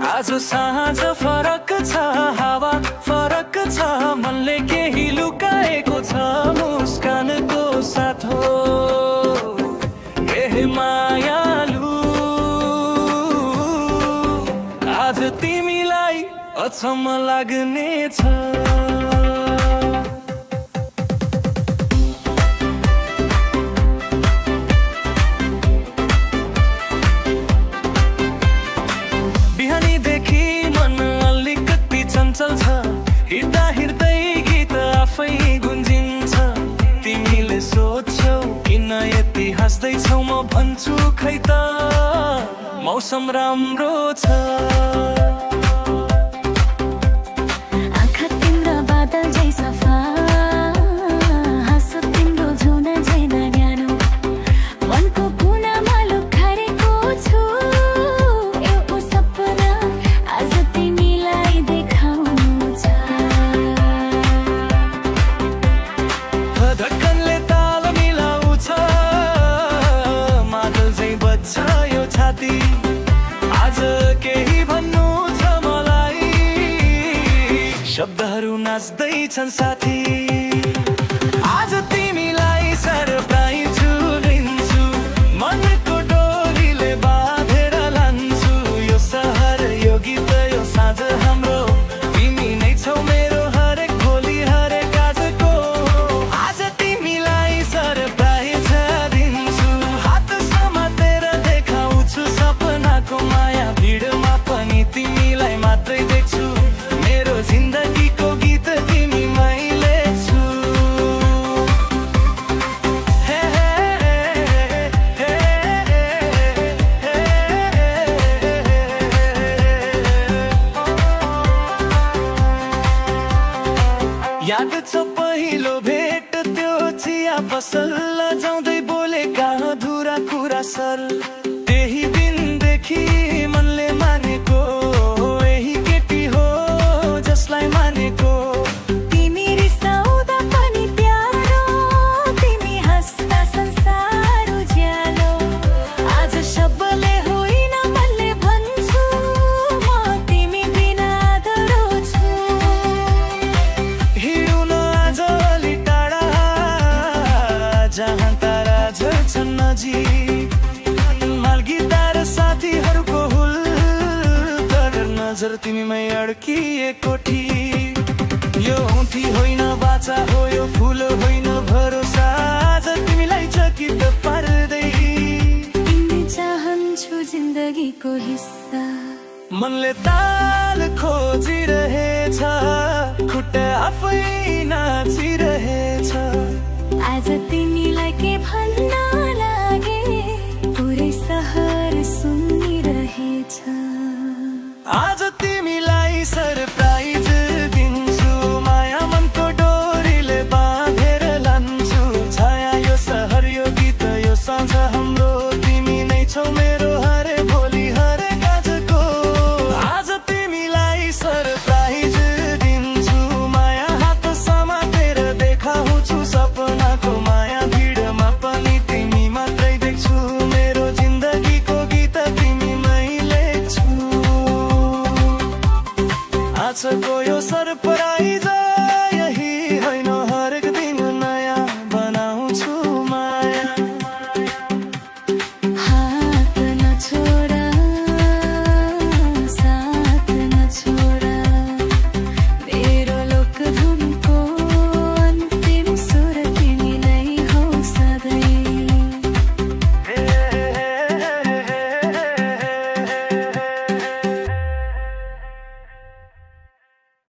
आज साँझ फरक छ, हावा फरक छ, मनले केही लुकाएको छ मुस्कानको साथ हो। ए मायालु, आज तिमीलाई अचम्म लाग्नेछ। बिहानीदेखि मन अलिकति चञ्चल छ, हिँड्दा हिँड्दै गीत आफै गुन्जिन्छ। तिमीले सोध्छौ किन यति हाँस्दैछौ, म भन्छु खै त मौसम राम्रो छ। आज केही भन्नु छ मलाई, शब्दहरू नाच्दैछन् साथी। आज तिमीलाई सरप्राइज दिन्छु, मनको डोरीले बाँधेर लान्छु। यो सहर, यो गीत, यो साँझ हाम्रो, तिमी नै छौ मेरो हरेक भोलि हरेक आजको। आज तिमीलाई सरप्राइज दिन्छु, हात समातेर देखाउँछु सपनाको माया। भिडमा पनि तिमीलाई मात्रै देख्छु, मेरो जिन्दगीको गीत तिमी मैले छु। याद छ पहिलो भेट, त्यो चिया पसल जाउँदै बोलेका अधुरा कुरा सर। त्यही दिनदेखि मनले मानेको यही केटी हो जसलाई मानेको। तिमी रिसाउँदा पनि प्यारो, तिमी हाँस्दा संसार उज्यालो। आज शब्दले होइन मनले भन्छु, म तिमी बिना अधुरो छु। हिँडौँ न आज अलि टाढा, जहाँ तारा झर्छन् नजिक। मालगिदार साथीहरूको हुल तर नजर तिमीमै अड्किएको ठीक। यो औँठी होइन बाचा हो, यो फुल होइन भरोसा, आज तिमीलाई चकित पार्दै। तिमी चाहन्छु जिन्दगीको हिस्सा, मनले ताल खोजिरहेछ, खुट्टा आफै नाचिरहेछ। आज तिमीलाई के भन्न लागे, पुरै सहर सुनिरहेछ। आज तिमीलाई सरप्राइज दिन्छु, माया मनको डोरीले बाँधेर लान्छु। छाया यो सहर, यो गीत, यो साँझ हाम्रो, तिमी नै छौ मेरो हरे भोलि हरेक आजको। आज तिमीलाई सरप्राइज दिन्छु, माया हात समातेर देखाउँछु सपनाको माया। भिडमा पनि तिमी मात्रै देख्छु, मेरो जिन्दगीको गीत तिमी मैले छु। आजको यो सरप्राइज